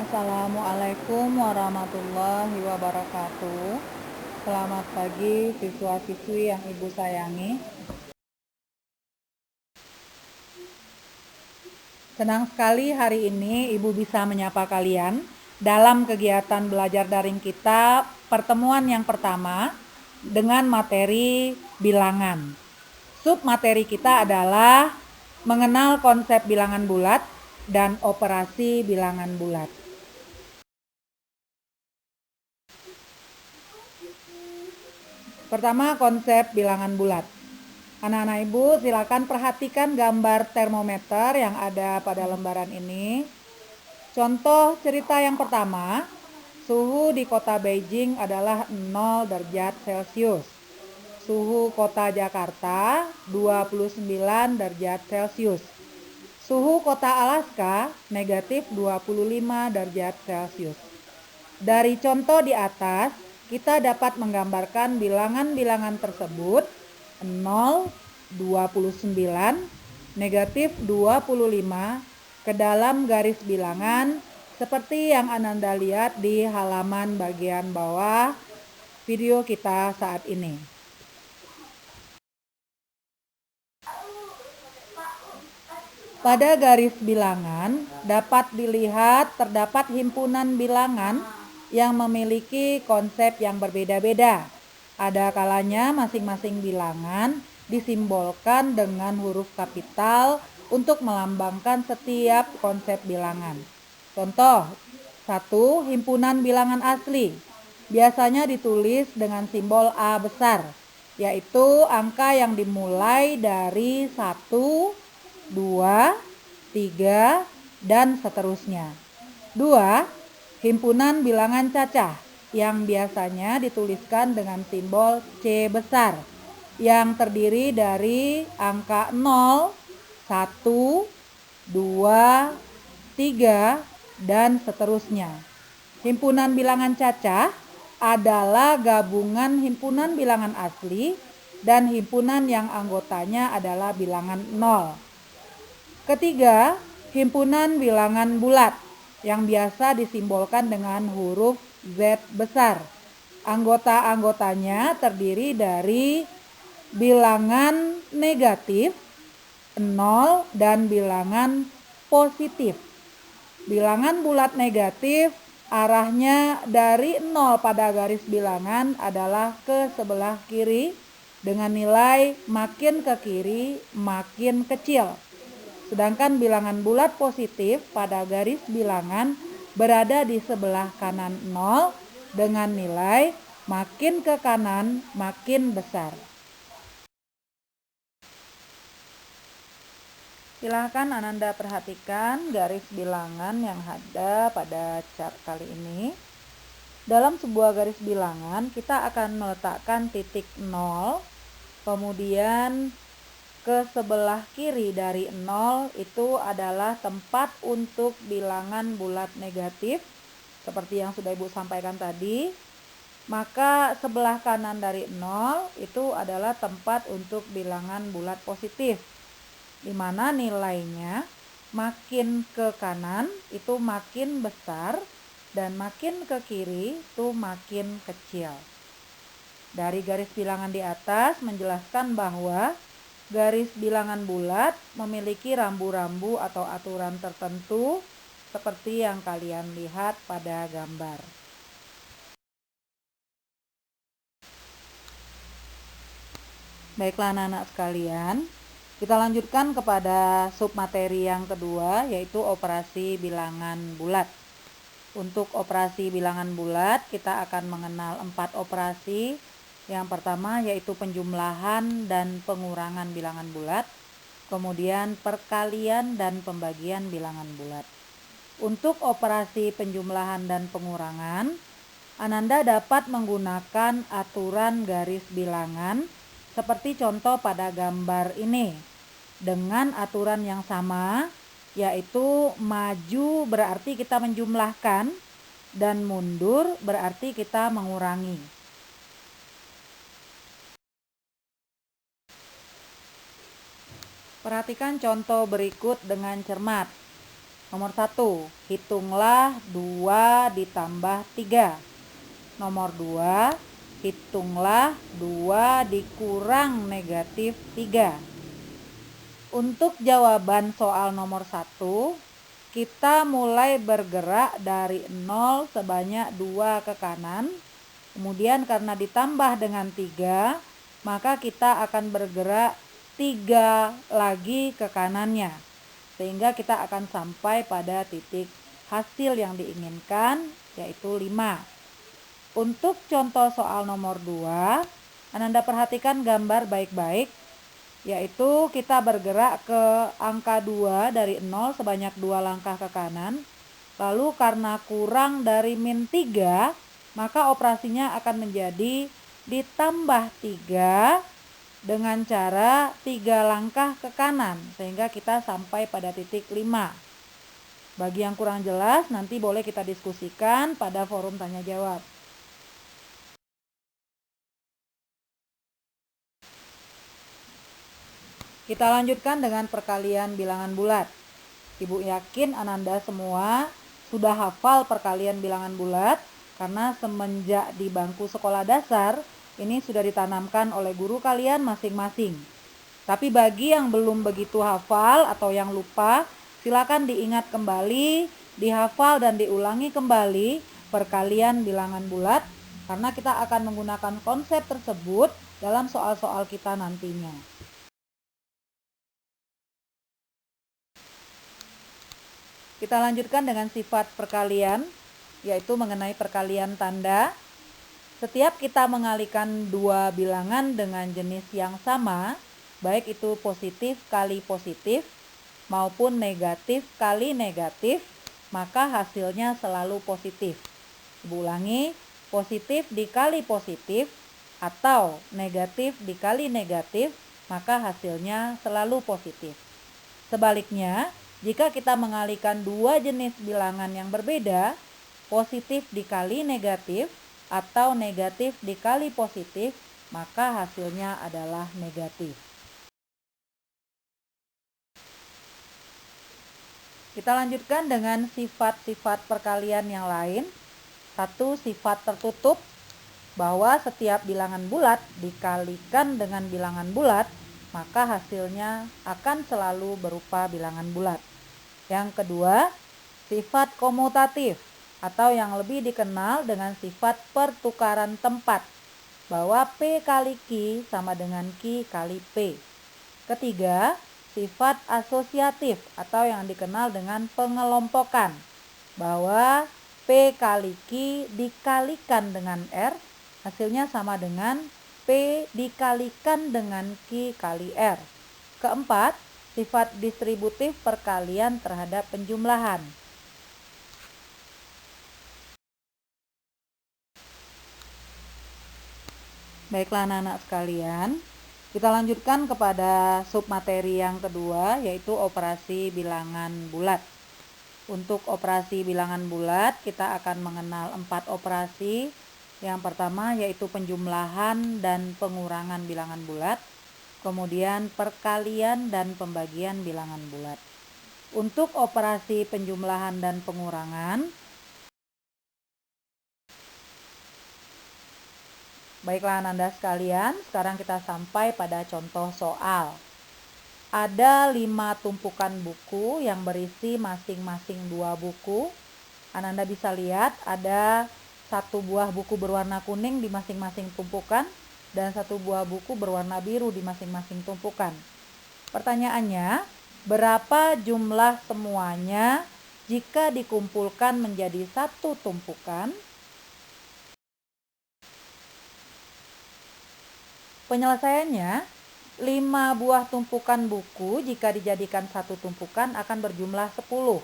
Assalamualaikum warahmatullahi wabarakatuh. Selamat pagi siswa-siswi yang Ibu sayangi. Senang sekali hari ini Ibu bisa menyapa kalian dalam kegiatan belajar daring kita pertemuan yang pertama dengan materi bilangan. Sub materi kita adalah mengenal konsep bilangan bulat dan operasi bilangan bulat. Pertama, konsep bilangan bulat. Anak-anak Ibu silakan perhatikan gambar termometer yang ada pada lembaran ini. Contoh cerita yang pertama, suhu di kota Beijing adalah 0 derajat Celcius. Suhu kota Jakarta 29 derajat Celcius. Suhu kota Alaska negatif 25 derajat Celcius. Dari contoh di atas, kita dapat menggambarkan bilangan-bilangan tersebut 0, 29, negatif 25 ke dalam garis bilangan seperti yang Ananda lihat di halaman bagian bawah video kita saat ini. Pada garis bilangan dapat dilihat terdapat himpunan bilangan yang memiliki konsep yang berbeda-beda. Ada kalanya masing-masing bilangan disimbolkan dengan huruf kapital untuk melambangkan setiap konsep bilangan. Contoh, 1. Himpunan bilangan asli. Biasanya ditulis dengan simbol A besar, yaitu angka yang dimulai dari 1, 2, 3, dan seterusnya. 2. Himpunan bilangan cacah yang biasanya dituliskan dengan simbol C besar yang terdiri dari angka 0, 1, 2, 3, dan seterusnya. Himpunan bilangan cacah adalah gabungan himpunan bilangan asli dan himpunan yang anggotanya adalah bilangan 0. Ketiga, himpunan bilangan bulat yang biasa disimbolkan dengan huruf Z besar. Anggota-anggotanya terdiri dari bilangan negatif, 0, dan bilangan positif. Bilangan bulat negatif arahnya dari 0 pada garis bilangan adalah ke sebelah kiri dengan nilai makin ke kiri makin kecil. Sedangkan bilangan bulat positif pada garis bilangan berada di sebelah kanan 0 dengan nilai makin ke kanan makin besar. Silakan Ananda perhatikan garis bilangan yang ada pada chart kali ini. Dalam sebuah garis bilangan kita akan meletakkan titik 0, kemudian ke sebelah kiri dari 0 itu adalah tempat untuk bilangan bulat negatif seperti yang sudah Ibu sampaikan tadi. Maka sebelah kanan dari 0 itu adalah tempat untuk bilangan bulat positif, di mana nilainya makin ke kanan itu makin besar dan makin ke kiri itu makin kecil. Dari garis bilangan di atas menjelaskan bahwa garis bilangan bulat memiliki rambu-rambu atau aturan tertentu seperti yang kalian lihat pada gambar. Baiklah anak-anak sekalian, kita lanjutkan kepada submateri yang kedua, yaitu operasi bilangan bulat. Untuk operasi bilangan bulat kita akan mengenal 4 operasi. Yang pertama yaitu penjumlahan dan pengurangan bilangan bulat, kemudian perkalian dan pembagian bilangan bulat. Untuk operasi penjumlahan dan pengurangan, Ananda dapat menggunakan aturan garis bilangan seperti contoh pada gambar ini dengan aturan yang sama, yaitu maju berarti kita menjumlahkan dan mundur berarti kita mengurangi. Perhatikan contoh berikut dengan cermat. Nomor 1, hitunglah 2 ditambah 3. Nomor 2, hitunglah 2 dikurang negatif 3. Untuk jawaban soal nomor 1, kita mulai bergerak dari 0 sebanyak 2 ke kanan. Kemudian karena ditambah dengan 3, maka kita akan bergerak 3 lagi ke kanannya. Sehingga kita akan sampai pada titik hasil yang diinginkan, yaitu 5. Untuk contoh soal nomor 2, Ananda perhatikan gambar baik-baik, yaitu kita bergerak ke angka 2 dari 0 sebanyak 2 langkah ke kanan. Lalu karena kurang dari min 3, maka operasinya akan menjadi ditambah 3 dengan cara 3 langkah ke kanan, sehingga kita sampai pada titik 5. Bagi yang kurang jelas, nanti boleh kita diskusikan pada forum tanya jawab. Kita lanjutkan dengan perkalian bilangan bulat. Ibu yakin Ananda semua sudah hafal perkalian bilangan bulat, karena semenjak di bangku sekolah dasar, ini sudah ditanamkan oleh guru kalian masing-masing. Tapi bagi yang belum begitu hafal atau yang lupa, silakan diingat kembali, dihafal dan diulangi kembali perkalian bilangan bulat, karena kita akan menggunakan konsep tersebut dalam soal-soal kita nantinya. Kita lanjutkan dengan sifat perkalian, yaitu mengenai perkalian tanda. Setiap kita mengalikan dua bilangan dengan jenis yang sama, baik itu positif kali positif maupun negatif kali negatif, maka hasilnya selalu positif. Ibu ulangi, positif dikali positif atau negatif dikali negatif, maka hasilnya selalu positif. Sebaliknya, jika kita mengalihkan dua jenis bilangan yang berbeda, positif dikali negatif atau negatif dikali positif, maka hasilnya adalah negatif. Kita lanjutkan dengan sifat-sifat perkalian yang lain. 1. Sifat tertutup, bahwa setiap bilangan bulat dikalikan dengan bilangan bulat, maka hasilnya akan selalu berupa bilangan bulat. Yang kedua, sifat komutatif atau yang lebih dikenal dengan sifat pertukaran tempat, bahwa P kali Q sama dengan Q kali P. Ketiga, sifat asosiatif atau yang dikenal dengan pengelompokan, bahwa P kali Q dikalikan dengan R, hasilnya sama dengan P dikalikan dengan Q kali R. Keempat, sifat distributif perkalian terhadap penjumlahan. Baiklah anak-anak sekalian, kita lanjutkan kepada submateri yang kedua, yaitu operasi bilangan bulat. Untuk operasi bilangan bulat, kita akan mengenal 4 operasi. Yang pertama yaitu penjumlahan dan pengurangan bilangan bulat. Kemudian perkalian dan pembagian bilangan bulat. Untuk operasi penjumlahan dan pengurangan, baiklah Ananda sekalian, sekarang kita sampai pada contoh soal. Ada 5 tumpukan buku yang berisi masing-masing 2 buku. Ananda bisa lihat ada 1 buah buku berwarna kuning di masing-masing tumpukan dan 1 buah buku berwarna biru di masing-masing tumpukan. Pertanyaannya, berapa jumlah semuanya jika dikumpulkan menjadi 1 tumpukan? Penyelesaiannya, 5 buah tumpukan buku jika dijadikan 1 tumpukan akan berjumlah 10.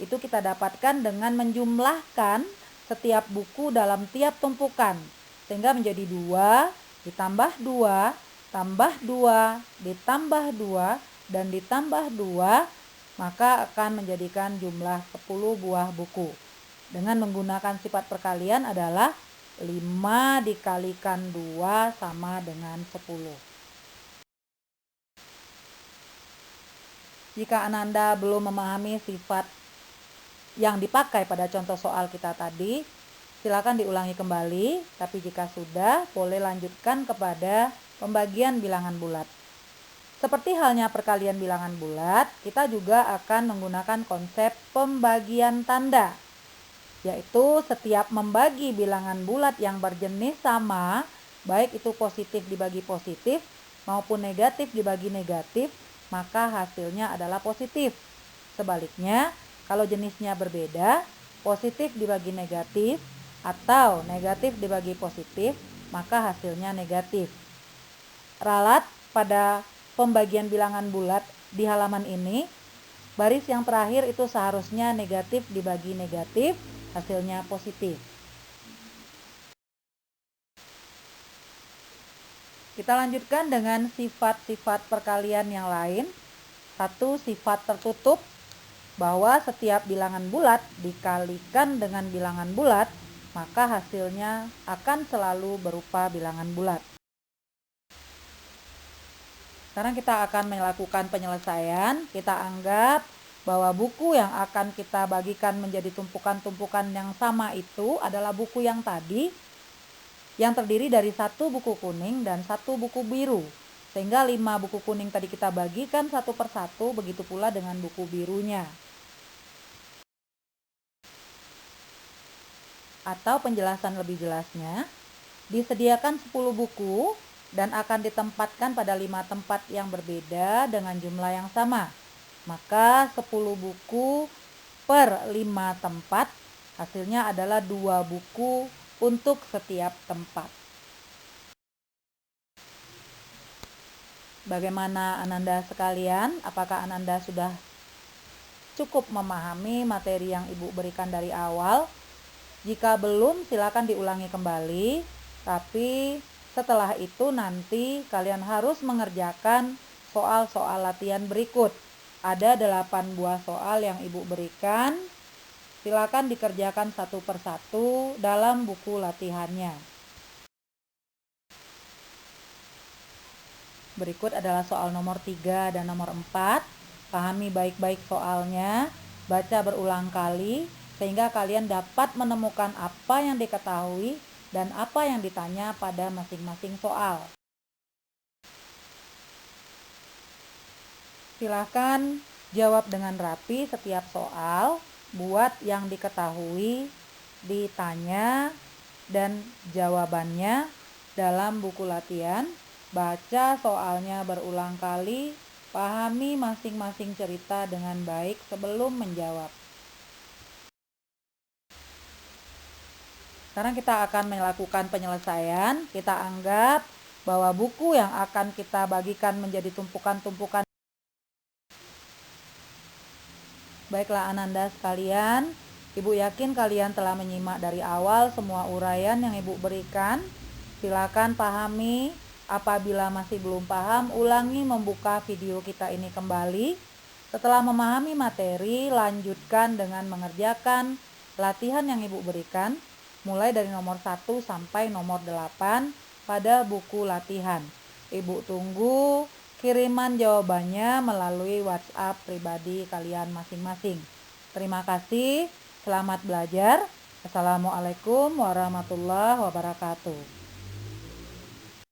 Itu kita dapatkan dengan menjumlahkan setiap buku dalam tiap tumpukan, sehingga menjadi 2 ditambah 2 tambah 2 ditambah 2 dan ditambah 2, maka akan menjadikan jumlah 10 buah buku. Dengan menggunakan sifat perkalian adalah 5 dikalikan 2 sama dengan 10. Jika Ananda belum memahami sifat yang dipakai pada contoh soal kita tadi, silakan diulangi kembali, tapi jika sudah, boleh lanjutkan kepada pembagian bilangan bulat. Seperti halnya perkalian bilangan bulat, kita juga akan menggunakan konsep pembagian tanda, yaitu setiap membagi bilangan bulat yang berjenis sama, baik itu positif dibagi positif maupun negatif dibagi negatif, maka hasilnya adalah positif. Sebaliknya, kalau jenisnya berbeda, positif dibagi negatif atau negatif dibagi positif, maka hasilnya negatif. Ralat pada pembagian bilangan bulat di halaman ini, baris yang terakhir itu seharusnya negatif dibagi negatif, hasilnya positif. Kita lanjutkan dengan sifat-sifat perkalian yang lain. Satu, sifat tertutup, bahwa setiap bilangan bulat dikalikan dengan bilangan bulat, maka hasilnya akan selalu berupa bilangan bulat. Sekarang kita akan melakukan penyelesaian. Kita anggap bahwa buku yang akan kita bagikan menjadi tumpukan-tumpukan yang sama itu adalah buku yang tadi, yang terdiri dari 1 buku kuning dan 1 buku biru. Sehingga 5 buku kuning tadi kita bagikan satu persatu, begitu pula dengan buku birunya. Atau penjelasan lebih jelasnya, disediakan 10 buku dan akan ditempatkan pada 5 tempat yang berbeda dengan jumlah yang sama. Maka 10 buku per 5 tempat, hasilnya adalah 2 buku untuk setiap tempat. Bagaimana Ananda sekalian? Apakah Ananda sudah cukup memahami materi yang Ibu berikan dari awal? Jika belum, silakan diulangi kembali. Tapi setelah itu nanti kalian harus mengerjakan soal-soal latihan berikut. Ada 8 buah soal yang Ibu berikan. Silakan dikerjakan satu persatu dalam buku latihannya. Berikut adalah soal nomor 3 dan nomor 4. Pahami baik-baik soalnya, baca berulang kali, sehingga kalian dapat menemukan apa yang diketahui dan apa yang ditanya pada masing-masing soal. Silakan jawab dengan rapi setiap soal, buat yang diketahui, ditanya, dan jawabannya dalam buku latihan. Baca soalnya berulang kali, pahami masing-masing cerita dengan baik sebelum menjawab. Sekarang kita akan melakukan penyelesaian. Kita anggap bahwa buku yang akan kita bagikan menjadi tumpukan-tumpukan. Baiklah Ananda sekalian, Ibu yakin kalian telah menyimak dari awal semua uraian yang Ibu berikan. Silakan pahami. Apabila masih belum paham, ulangi membuka video kita ini kembali. Setelah memahami materi, lanjutkan dengan mengerjakan latihan yang Ibu berikan, mulai dari nomor 1 sampai nomor 8 pada buku latihan. Ibu tunggu kiriman jawabannya melalui WhatsApp pribadi kalian masing-masing. Terima kasih, selamat belajar. Assalamualaikum warahmatullahi wabarakatuh.